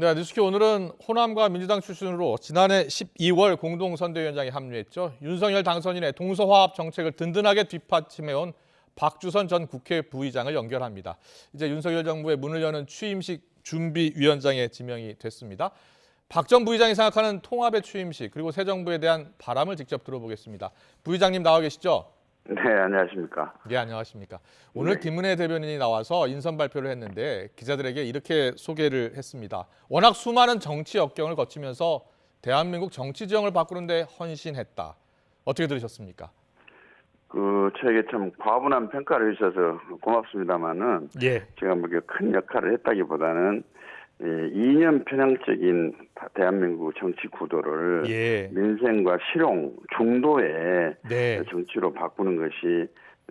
네, 뉴스키 오늘은 호남과 민주당 출신으로 지난해 12월 공동선대위원장에 합류했죠. 윤석열 당선인의 동서화합 정책을 든든하게 뒷받침해온 박주선 전 국회 부의장을 연결합니다. 이제 윤석열 정부의 문을 여는 취임식 준비위원장에 지명이 됐습니다. 박 전 부의장이 생각하는 통합의 취임식 그리고 새 정부에 대한 바람을 직접 들어보겠습니다. 부의장님 나와 계시죠? 네, 안녕하십니까. 네, 안녕하십니까. 오늘 네. 김은혜 대변인이 나와서 인선 발표를 했는데 기자들에게 이렇게 소개를 했습니다. 워낙 수많은 정치 역경을 거치면서 대한민국 정치 지형을 바꾸는데 헌신했다. 어떻게 들으셨습니까? 저에게 참 과분한 평가를 해주셔서 고맙습니다만은 예. 제가 뭐 큰 역할을 했다기보다는 이념 편향적인 대한민국 정치 구도를 예. 민생과 실용 중도의 네. 정치로 바꾸는 것이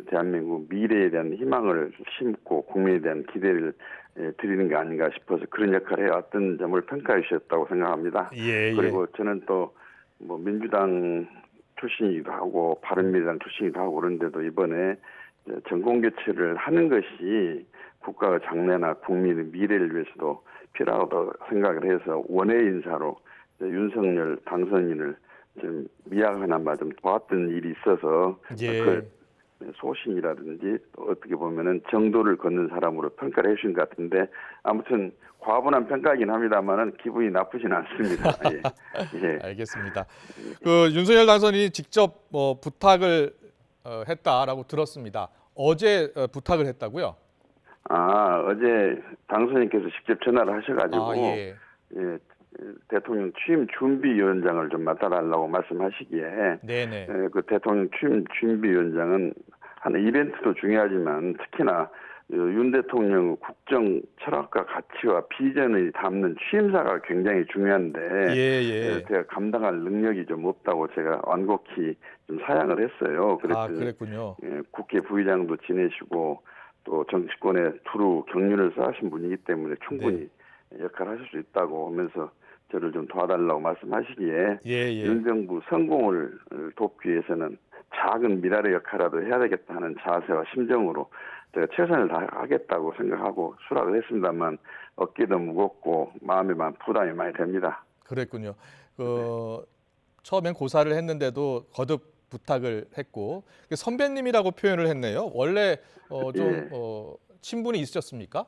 대한민국 미래에 대한 희망을 심고 국민에 대한 기대를 드리는 게 아닌가 싶어서 그런 역할을 해왔던 점을 평가해 주셨다고 생각합니다. 예. 그리고 저는 또 뭐 민주당 출신이기도 하고 바른미래당 출신이기도 하고 그런데도 이번에 정권 교체를 하는 것이 국가의 장래나 국민의 미래를 위해서도 필요하다고 생각을 해서 원외 인사로 윤석열 당선인을 좀 미약하나마 좀 도왔던 일이 있어서 예. 그 소신이라든지 어떻게 보면은 정도를 걷는 사람으로 평가를 해주신 것 같은데 아무튼 과분한 평가이긴 합니다만은 기분이 나쁘진 않습니다. 예. 예. 알겠습니다. 윤석열 당선인이 직접 부탁을 했다라고 들었습니다. 어제 부탁을 했다고요? 어제 당선인께서 직접 전화를 하셔가지고 예. 대통령 취임 준비위원장을 좀 맡아달라고 말씀하시기에 네네. 그 대통령 취임 준비위원장은 하는 이벤트도 중요하지만 특히나 윤 대통령 국정 철학과 가치와 비전을 담는 취임사가 굉장히 중요한데 예. 제가 감당할 능력이 좀 없다고 제가 완곡히 좀 사양을 했어요. 그랬더니 그랬군요. 국회 부의장도 지내시고 또 정치권에 두루 경륜을 쌓으신 분이기 때문에 충분히 역할을 하실 수 있다고 하면서 저를 좀 도와달라고 말씀하시기에 윤 정부 성공을 돕기 위해서는 작은 미랄의 역할이라도 해야 되겠다 하는 자세와 심정으로 제가 최선을 다하겠다고 생각하고 수락을 했습니다만 어깨도 무겁고 마음에만 부담이 많이 됩니다. 그랬군요. 처음엔 고사를 했는데도 거듭 부탁을 했고 선배님이라고 표현을 했네요. 원래 친분이 있으셨습니까?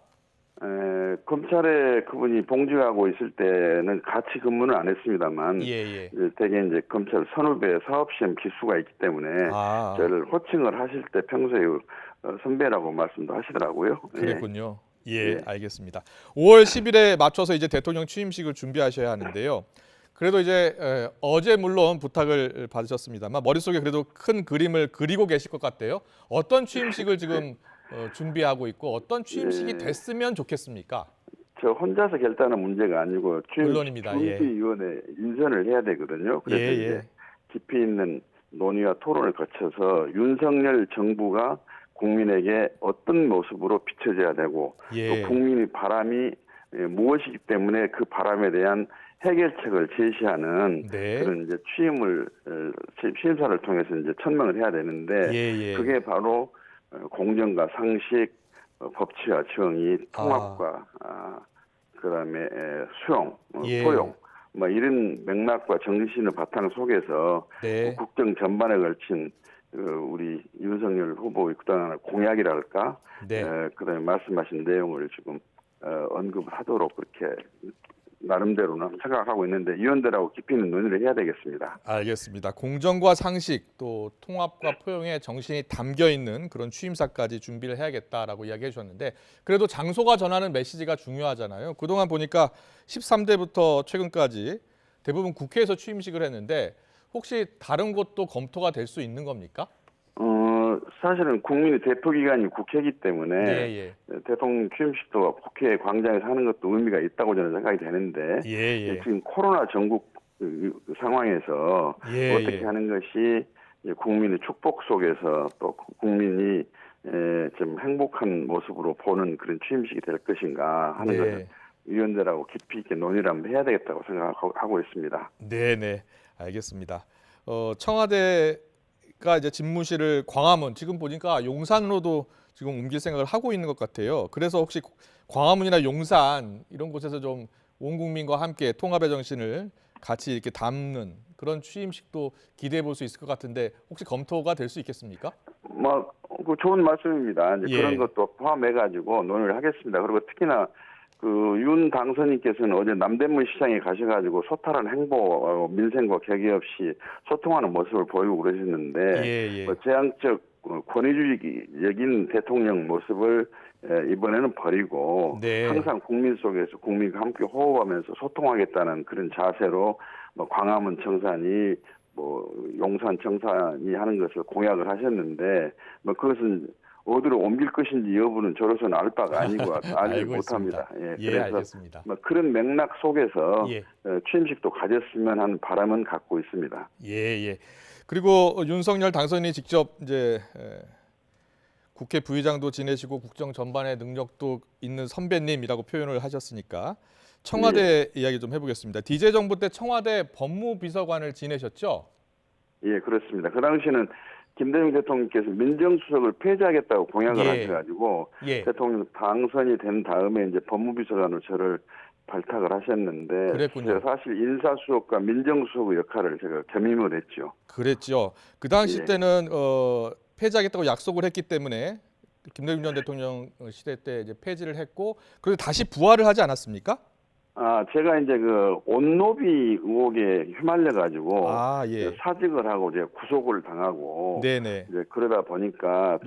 검찰에 그분이 봉직하고 있을 때는 같이 근무는 안 했습니다만 되게 이제 검찰 선후배 사업시험 기수가 있기 때문에 저를 호칭을 하실 때 평소에 선배라고 말씀도 하시더라고요. 그랬군요. 알겠습니다. 5월 10일에 맞춰서 이제 대통령 취임식을 준비하셔야 하는데요. 그래도 이제 어제 물론 부탁을 받으셨습니다만 머릿속에 그래도 큰 그림을 그리고 계실 것 같아요. 어떤 취임식을 지금 준비하고 있고 어떤 취임식이 됐으면 좋겠습니까? 저 혼자서 결단하는 문제가 아니고 물론입니다. 준비위원회 인선을 해야 되거든요. 그래서 이제 깊이 있는 논의와 토론을 거쳐서 윤석열 정부가 국민에게 어떤 모습으로 비춰져야 되고 또 국민의 바람이 무엇이기 때문에 그 바람에 대한 해결책을 제시하는 그런 이제 취임사를 통해서 이제 천명을 해야 되는데 그게 바로 공정과 상식, 법치와 정의, 통합과 그다음에 수용, 포용 뭐 이런 맥락과 정신을 바탕 속에서 국정 전반에 걸친 우리 윤석열 후보의 그동안 공약이랄까, 그다음에 말씀하신 내용을 지금 언급을 하도록 그렇게 나름대로는 생각하고 있는데 위원들하고 깊이 있는 논의를 해야 되겠습니다. 알겠습니다. 공정과 상식 또 통합과 포용의 정신이 담겨 있는 그런 취임사까지 준비를 해야겠다라고 이야기해 주셨는데 그래도 장소가 전하는 메시지가 중요하잖아요. 그동안 보니까 13대부터 최근까지 대부분 국회에서 취임식을 했는데 혹시 다른 곳도 검토가 될 수 있는 겁니까? 사실은 국민의 대표기관이 국회이기 때문에 대통령 취임식도 국회 광장에서 하는 것도 의미가 있다고 저는 생각이 되는데 지금 코로나 전국 상황에서 어떻게 하는 것이 국민의 축복 속에서 또 국민이 좀 행복한 모습으로 보는 그런 취임식이 될 것인가 하는 것을 위원들하고 깊이 있게 논의를 한번 해야 되겠다고 생각하고 있습니다. 네네, 알겠습니다. 청와대가 이제 집무실을 광화문, 지금 보니까 용산으로도 지금 옮길 생각을 하고 있는 것 같아요. 그래서 혹시 광화문이나 용산 이런 곳에서 좀 온 국민과 함께 통합의 정신을 같이 이렇게 담는 그런 취임식도 기대해 볼 수 있을 것 같은데 혹시 검토가 될 수 있겠습니까? 그 좋은 말씀입니다. 이제 예. 그런 것도 포함해가지고 논의를 하겠습니다. 그리고 특히나 윤 당선인께서는 어제 남대문 시장에 가셔가지고 소탈한 행보, 민생과 격의 없이 소통하는 모습을 보이고 그러셨는데, 재앙적 권위주의적인 대통령 모습을 이번에는 버리고 네. 항상 국민 속에서 국민과 함께 호흡하면서 소통하겠다는 그런 자세로 광화문 청산이 용산 청산이 하는 것을 공약을 하셨는데 그것은 어디로 옮길 것인지 여부는 저로서는 알 바가 아니고 알지 못합니다. 그래서 알겠습니다. 그런 맥락 속에서 취임식도 가졌으면 하는 바람은 갖고 있습니다. 예. 그리고 윤석열 당선인이 직접 이제 국회 부의장도 지내시고 국정 전반의 능력도 있는 선배님이라고 표현을 하셨으니까 청와대 이야기 좀 해보겠습니다. DJ 정부 때 청와대 법무비서관을 지내셨죠? 예, 그렇습니다. 그 당시에는 김대중 대통령께서 민정수석을 폐지하겠다고 공약을 하셔가지고 대통령 당선이 된 다음에 이제 법무비서관으로 저를 발탁을 하셨는데 그랬군요. 제가 사실 인사수석과 민정수석의 역할을 제가 겸임을 했죠. 그랬죠. 그 당시 때는 폐지하겠다고 약속을 했기 때문에 김대중 전 대통령 시대 때 이제 폐지를 했고 그래서 다시 부활을 하지 않았습니까? 제가 이제 온노비 의혹에 휘말려가지고 사직을 하고 이제 구속을 당하고 이제 그러다 보니까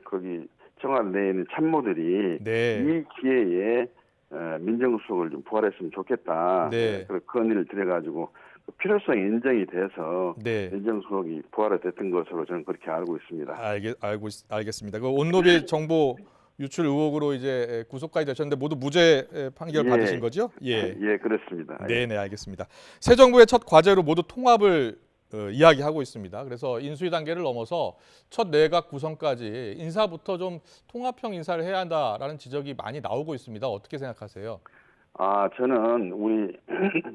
거기 청와대 내에 있는 참모들이 이 기회에 민정수석을 좀 부활했으면 좋겠다. 그래서 건의를 드려가지고 필요성이 인정이 돼서 민정수석이 부활이 됐던 것으로 저는 그렇게 알고 있습니다. 알겠습니다. 그 온노비 정보 유출 의혹으로 이제 구속까지 되셨는데 모두 무죄 판결 받으신 거죠? 예, 그렇습니다. 네, 알겠습니다. 새 정부의 첫 과제로 모두 통합을 이야기하고 있습니다. 그래서 인수위 단계를 넘어서 첫 내각 구성까지 인사부터 좀 통합형 인사를 해야 한다라는 지적이 많이 나오고 있습니다. 어떻게 생각하세요? 저는 우리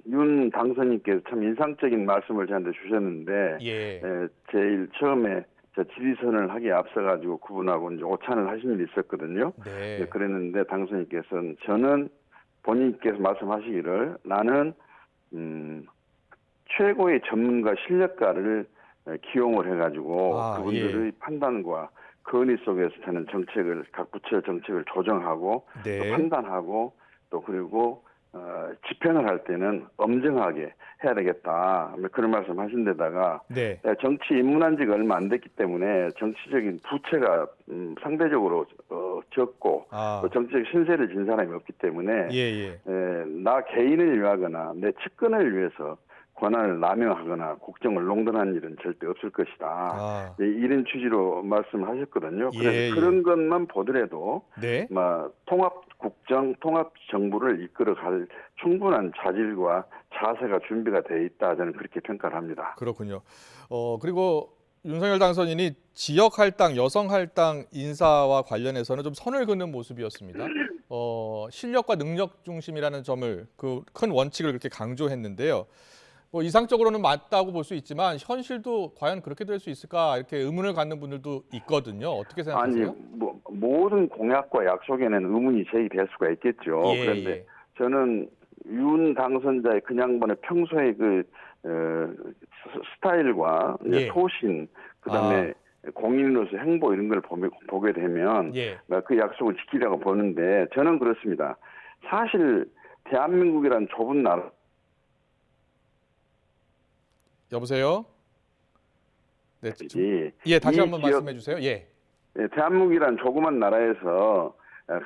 윤 당선인께서 참 인상적인 말씀을 저한테 주셨는데 제일 처음에 지지선을 하기에 앞서가지고 그분하고 이제 오찬을 하신 일이 있었거든요. 그랬는데 당선인께서는 저는 본인께서 말씀하시기를 나는 최고의 전문가 실력가를 기용을 해가지고 그분들의 판단과 건의 속에서 저는 각 부처 정책을 조정하고 또 판단하고 또 그리고 집행을 할 때는 엄정하게 해야 되겠다. 그런 말씀하신 데다가 정치 입문한 지가 얼마 안 됐기 때문에 정치적인 부채가 상대적으로 적고 또 정치적 신세를 진 사람이 없기 때문에 나 개인을 위하거나 내 측근을 위해서 권한을 남용하거나 국정을 농단하는 일은 절대 없을 것이다. 이런 취지로 말씀하셨거든요. 그래서 그런 것만 보더라도 통합국정, 통합정부를 이끌어갈 충분한 자질과 자세가 준비가 돼 있다. 저는 그렇게 평가를 합니다. 그렇군요. 그리고 윤석열 당선인이 지역 할당, 여성 할당 인사와 관련해서는 좀 선을 그는 모습이었습니다. 실력과 능력 중심이라는 점을 그 큰 원칙을 그렇게 강조했는데요. 이상적으로는 맞다고 볼 수 있지만 현실도 과연 그렇게 될 수 있을까 이렇게 의문을 갖는 분들도 있거든요. 어떻게 생각하세요? 모든 공약과 약속에는 의문이 제기될 수가 있겠죠. 그런데 저는 윤 당선자의 그 양반의 평소의 스타일과 소신, 그다음에 공인으로서 행보 이런 걸 보게 되면 그 약속을 지키려고 보는데 저는 그렇습니다. 사실 대한민국이란 좁은 나라. 여보세요? 다시 한번 말씀해 주세요. 대한민국이란 조그만 나라에서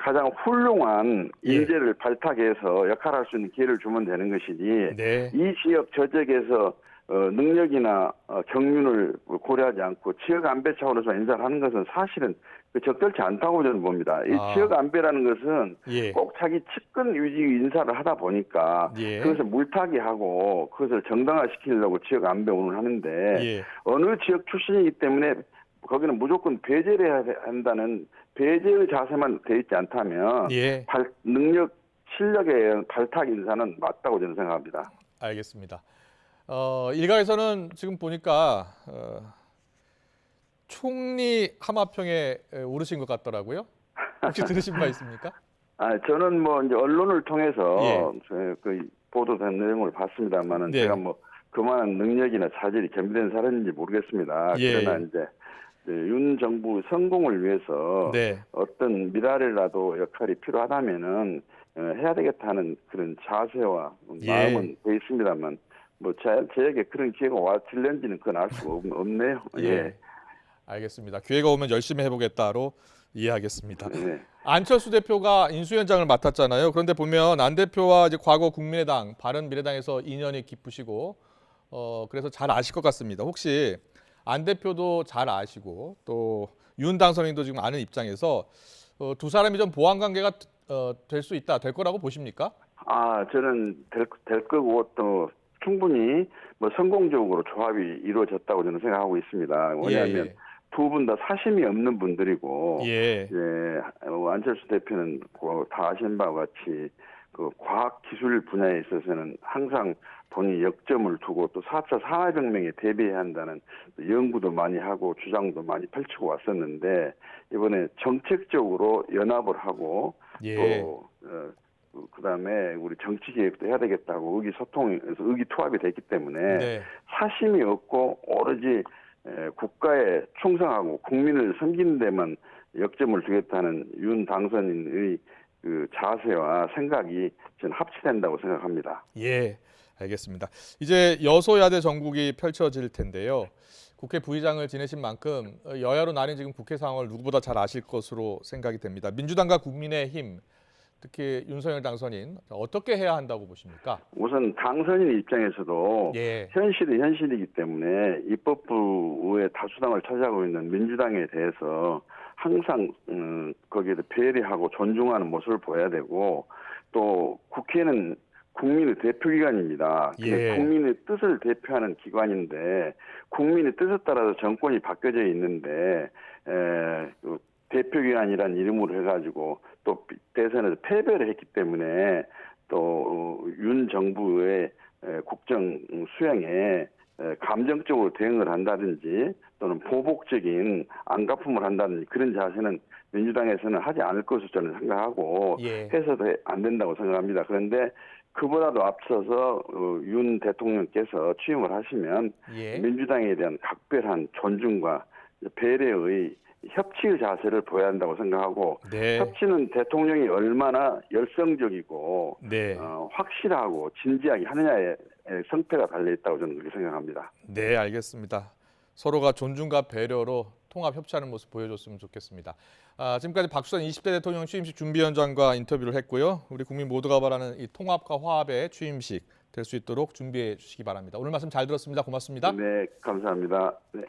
가장 훌륭한 인재를 발탁해서 역할할 수 있는 기회를 주면 되는 것이지 이 지역 저 지역에서 능력이나 경륜을 고려하지 않고 지역 안배 차원에서 인사를 하는 것은 사실은 적절치 않다고 저는 봅니다. 이 지역 안배라는 것은 꼭 자기 측근 유지 인사를 하다 보니까 그것을 물타기하고 그것을 정당화시키려고 지역 안배 운운을 하는데 어느 지역 출신이기 때문에 거기는 무조건 배제를 해야 한다는 배제의 자세만 돼 있지 않다면 능력, 실력의 발탁 인사는 맞다고 저는 생각합니다. 알겠습니다. 일각에서는 지금 보니까 총리 하마평에 오르신 것 같더라고요. 혹시 들으신 바 있습니까? 저는 뭐 이제 언론을 통해서 예. 그 보도된 내용을 봤습니다만은 네. 제가 뭐 그만한 능력이나 자질이 겸비된 사람인지 모르겠습니다. 예. 그러나 이제 윤 정부 성공을 위해서 네. 어떤 미랄이라도 역할이 필요하다면은 해야 되겠다는 그런 자세와 마음은 돼 있습니다만 뭐 저에게 그런 기회가 왔을는지는 그건 알 수가 없네요. 예. 알겠습니다. 기회가 오면 열심히 해보겠다로 이해하겠습니다. 네. 안철수 대표가 인수위원장을 맡았잖아요. 그런데 보면 안 대표와 이제 과거 국민의당, 바른미래당에서 인연이 깊으시고 그래서 잘 아실 것 같습니다. 혹시 안 대표도 잘 아시고 또 윤 당선인도 지금 아는 입장에서 두 사람이 좀 보완 관계가 될 수 있다, 될 거라고 보십니까? 저는 될 거고 또 충분히 뭐 성공적으로 조합이 이루어졌다고 저는 생각하고 있습니다. 왜냐하면 두 분 다 사심이 없는 분들이고, 안철수 대표는 다 아시는 바와 같이 그 과학 기술 분야에 있어서는 항상 본인이 역점을 두고 또 4차 산업혁명에 대비해야 한다는 연구도 많이 하고 주장도 많이 펼치고 왔었는데 이번에 정책적으로 연합을 하고 또 그다음에 우리 정치 개혁도 해야 되겠다고 의기소통에서 의기투합이 됐기 때문에 사심이 없고 오로지 국가에 충성하고 국민을 섬기는 데만 역점을 두겠다는 윤 당선인의 그 자세와 생각이 저는 합치된다고 생각합니다. 예, 알겠습니다. 이제 여소야대 정국이 펼쳐질 텐데요. 국회 부의장을 지내신 만큼 여야로 나뉜 지금 국회 상황을 누구보다 잘 아실 것으로 생각이 됩니다. 민주당과 국민의힘, 특히 윤석열 당선인 어떻게 해야 한다고 보십니까? 우선 당선인 입장에서도 현실이 현실이기 때문에 입법부의 다수당을 차지하고 있는 민주당에 대해서 항상 거기에 배려하고 존중하는 모습을 보여야 되고 또 국회는 국민의 대표기관입니다. 국민의 뜻을 대표하는 기관인데 국민의 뜻에 따라서 정권이 바뀌어져 있는데 대표기관이라는 이름으로 해가지고 또 대선에서 패배를 했기 때문에 또 윤 정부의 국정 수행에 감정적으로 대응을 한다든지 또는 보복적인 안갚음을 한다든지 그런 자세는 민주당에서는 하지 않을 것으로 저는 생각하고 해서도 안 된다고 생각합니다. 그런데 그보다도 앞서서 윤 대통령께서 취임을 하시면 민주당에 대한 각별한 존중과 배려의 협치의 자세를 보여야 한다고 생각하고 협치는 대통령이 얼마나 열성적이고 확실하고 진지하게 하느냐에 성패가 달려있다고 저는 그렇게 생각합니다. 네, 알겠습니다. 서로가 존중과 배려로 통합 협치하는 모습 보여줬으면 좋겠습니다. 지금까지 박주선 20대 대통령 취임식 준비위원장과 인터뷰를 했고요. 우리 국민 모두가 바라는 이 통합과 화합의 취임식 될 수 있도록 준비해 주시기 바랍니다. 오늘 말씀 잘 들었습니다. 고맙습니다. 네, 감사합니다. 네.